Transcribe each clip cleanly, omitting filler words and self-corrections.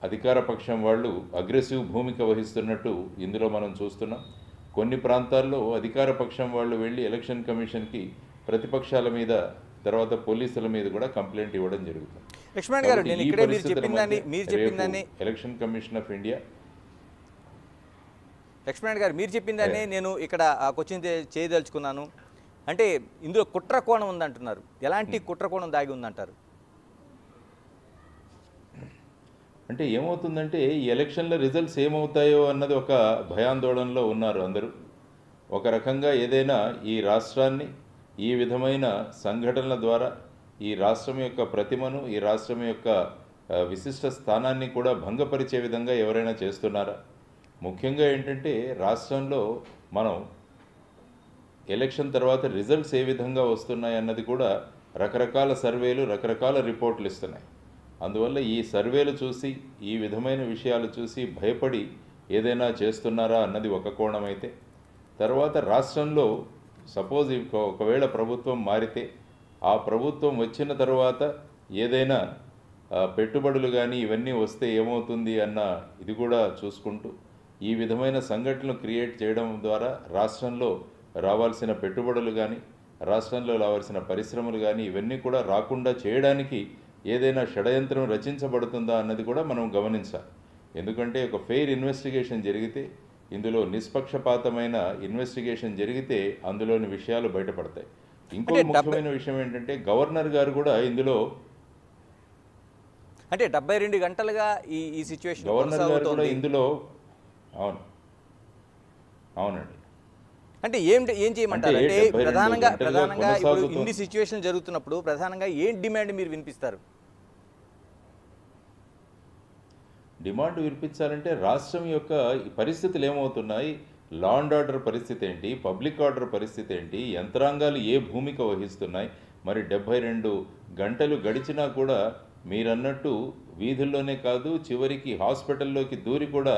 అధికార పక్షం వాళ్ళు అగ్రెసివ్ భూమిక వహిస్తున్నట్టు ఇందులో మనం చూస్తున్నాం. కొన్ని ప్రాంతాల్లో అధికార పక్షం వాళ్ళు వెళ్ళి ఎలక్షన్ కమిషన్కి ప్రతిపక్షాల మీద తర్వాత పోలీసుల మీద కూడా కంప్లైంట్ ఇవ్వడం జరుగుతుంది. లక్ష్మణ్ గారు, కాబట్టి నేను ఈ ఇక్కడే మీరు పరిస్థితుల చెప్పిందని మధ్య రేపు election commission of India Lakshman garu మీరు చెప్పిందని నేను ఇక్కడ క్వశ్చన్ చేయదలుచుకున్నాను. అంటే ఇందులో కుట్ర కోణం ఉందంటున్నారు. ఎలాంటి కుట్ర కోణం దాగి ఉందంటారు? అంటే ఏమవుతుందంటే ఈ ఎలక్షన్ల రిజల్ట్స్ ఏమవుతాయో అన్నది ఒక భయాందోళనలో ఉన్నారు అందరూ. ఒక రకంగా ఏదైనా ఈ రాష్ట్రాన్ని ఈ విధమైన సంఘటనల ద్వారా ఈ రాష్ట్రం యొక్క ప్రతిమను ఈ రాష్ట్రం యొక్క విశిష్ట స్థానాన్ని కూడా భంగపరిచే విధంగా ఎవరైనా చేస్తున్నారా? ముఖ్యంగా ఏంటంటే రాష్ట్రంలో మనం ఎలక్షన్ తర్వాత రిజల్ట్స్ ఏ విధంగా వస్తున్నాయి అన్నది కూడా రకరకాల సర్వేలు రకరకాల రిపోర్ట్లు ఇస్తున్నాయి. అందువల్ల ఈ సర్వేలు చూసి ఈ విధమైన విషయాలు చూసి భయపడి ఏదైనా చేస్తున్నారా అన్నది ఒక కోణం అయితే, తర్వాత రాష్ట్రంలో సపోజ్ ఒకవేళ ప్రభుత్వం మారితే ఆ ప్రభుత్వం వచ్చిన తర్వాత ఏదైనా పెట్టుబడులు కానీ ఇవన్నీ వస్తే ఏమవుతుంది అన్న ఇది కూడా చూసుకుంటూ ఈ విధమైన సంఘటనలు క్రియేట్ చేయడం ద్వారా రాష్ట్రంలో రావాల్సిన పెట్టుబడులు కానీ రాష్ట్రంలో రావాల్సిన పరిశ్రమలు కానీ ఇవన్నీ కూడా రాకుండా చేయడానికి ఏదైనా షడయంత్రం రచించబడుతుందా అన్నది కూడా మనం గమనించాలి. ఎందుకంటే ఒక ఫెయిర్ ఇన్వెస్టిగేషన్ జరిగితే, ఇందులో నిష్పక్షపాతమైన ఇన్వెస్టిగేషన్ జరిగితే అందులోని విషయాలు బయటపడతాయి. ఇంకో ముఖ్యమైన విషయం ఏంటంటే గవర్నర్ గారు కూడా ఇందులో అంటే 72 గంటలుగా ఈ సిచ్యువేషన్ గవర్నర్ గారు కూడా ఇందులో అవునండి. అంటే ఏం చేయమంటారు? అంటే ప్రధానంగా ఇప్పుడు ఇన్ని సిచ్యువేషన్ జరుగుతున్నప్పుడు ప్రధానంగా ఏం డిమాండ్ మీరు వినిపిస్తారు? డిమాండ్ వినిపించాలంటే రాష్ట్రం యొక్క పరిస్థితులు ఏమవుతున్నాయి, లా అండ్ ఆర్డర్ పరిస్థితి ఏంటి, పబ్లిక్ ఆర్డర్ పరిస్థితి ఏంటి, యంత్రాంగాలు ఏ భూమిక వహిస్తున్నాయి. మరి 72 గంటలు గడిచినా కూడా మీరన్నట్టు వీధుల్లోనే కాదు చివరికి హాస్పిటల్లోకి దూరి కూడా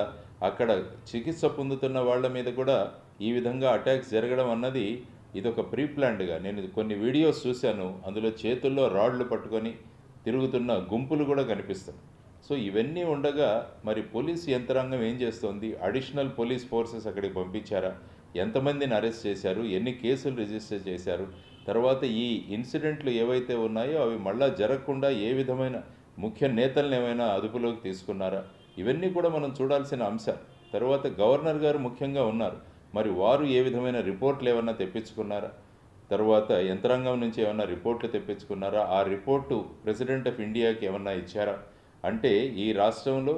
అక్కడ చికిత్స పొందుతున్న వాళ్ళ మీద కూడా ఈ విధంగా అటాక్స్ జరగడం అన్నది ఇదొక ప్రీ ప్లాన్డ్గా. నేను కొన్ని వీడియోస్ చూశాను, అందులో చేతుల్లో రాడ్లు పట్టుకొని తిరుగుతున్న గుంపులు కూడా కనిపిస్తున్నాయి. సో ఇవన్నీ ఉండగా మరి పోలీసు యంత్రాంగం ఏం చేస్తోంది? అడిషనల్ పోలీస్ ఫోర్సెస్ అక్కడికి పంపించారా? ఎంతమందిని అరెస్ట్ చేశారు? ఎన్ని కేసులు రిజిస్టర్ చేశారు? తర్వాత ఈ ఇన్సిడెంట్లు ఏవైతే ఉన్నాయో అవి మళ్ళా జరగకుండా ఏ విధమైన ముఖ్య నేతలను ఏమైనా అదుపులోకి తీసుకున్నారా? ఇవన్నీ కూడా మనం చూడాల్సిన అంశాలు. తర్వాత గవర్నర్ గారు ముఖ్యంగా ఉన్నారు, మరి వారు ఏ విధమైన రిపోర్ట్లు ఏమన్నా తెప్పించుకున్నారా? తర్వాత యంత్రాంగం నుంచి ఏమన్నా రిపోర్ట్లు తెప్పించుకున్నారా? ఆ రిపోర్టు ప్రెసిడెంట్ ఆఫ్ ఇండియాకి ఏమన్నా ఇచ్చారా? అంటే ఈ రాష్ట్రంలో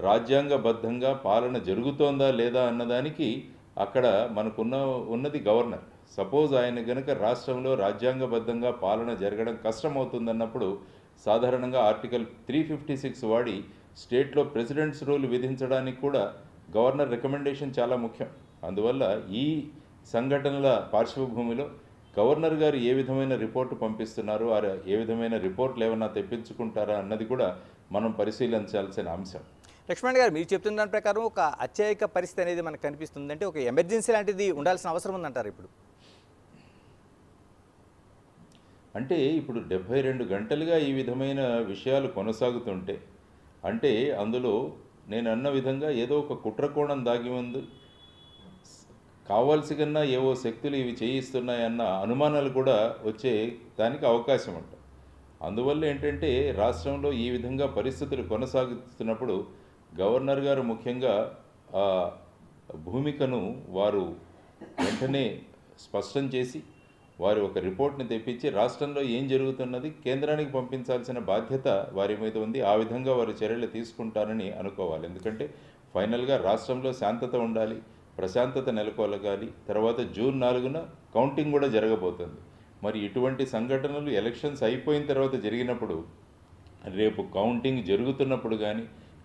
రాజ్యాంగబద్ధంగా పాలన జరుగుతోందా లేదా అన్నదానికి అక్కడ ఉన్నది గవర్నర్. సపోజ్ ఆయన కనుక రాష్ట్రంలో రాజ్యాంగబద్ధంగా పాలన జరగడం కష్టమవుతుందన్నప్పుడు సాధారణంగా ఆర్టికల్ 356 వాడి స్టేట్లో ప్రెసిడెంట్స్ రూల్ విధించడానికి కూడా గవర్నర్ రికమెండేషన్ చాలా ముఖ్యం. అందువల్ల ఈ సంఘటనల పార్శ్వభూమిలో గవర్నర్ గారు ఏ విధమైన రిపోర్టు పంపిస్తున్నారు, ఏ విధమైన రిపోర్ట్లు ఏమైనా తెప్పించుకుంటారా అన్నది కూడా మనం పరిశీలించాల్సిన అంశం. లక్ష్మణ్ గారు, మీరు చెప్తున్న దాని ప్రకారం ఒక అత్యయిక పరిస్థితి అనేది మనకు కనిపిస్తుంది. అంటే ఒక ఎమర్జెన్సీ లాంటిది ఉండాల్సిన అవసరం ఉందంటారు ఇప్పుడు? అంటే ఇప్పుడు 72 గంటలుగా ఈ విధమైన విషయాలు కొనసాగుతుంటే అంటే అందులో నేను అన్న విధంగా ఏదో ఒక కుట్రకోణం దాగి ఉంది, కావాల్సి కన్నా ఏవో శక్తులు ఇవి చేయిస్తున్నాయన్న అనుమానాలు కూడా వచ్చే దానికి అవకాశం ఉంటుంది. అందువల్ల ఏంటంటే రాష్ట్రంలో ఈ విధంగా పరిస్థితులు కొనసాగుతున్నప్పుడు గవర్నర్ గారు ముఖ్యంగా ఆ భూమికను వారు వెంటనే స్పష్టం చేసి వారి ఒక రిపోర్ట్ని తెప్పించి రాష్ట్రంలో ఏం జరుగుతున్నది కేంద్రానికి పంపించాల్సిన బాధ్యత వారి మీద ఉంది. ఆ విధంగా వారు చర్యలు తీసుకుంటారని అనుకోవాలి. ఎందుకంటే ఫైనల్గా రాష్ట్రంలో శాంతత ఉండాలి, ప్రశాంతత నెలకొలగాలి. తర్వాత జూన్ 4న కౌంటింగ్ కూడా జరగబోతుంది. మరి ఇటువంటి సంఘటనలు ఎలక్షన్స్ అయిపోయిన తర్వాత జరిగినప్పుడు రేపు కౌంటింగ్ జరుగుతున్నప్పుడు కానీ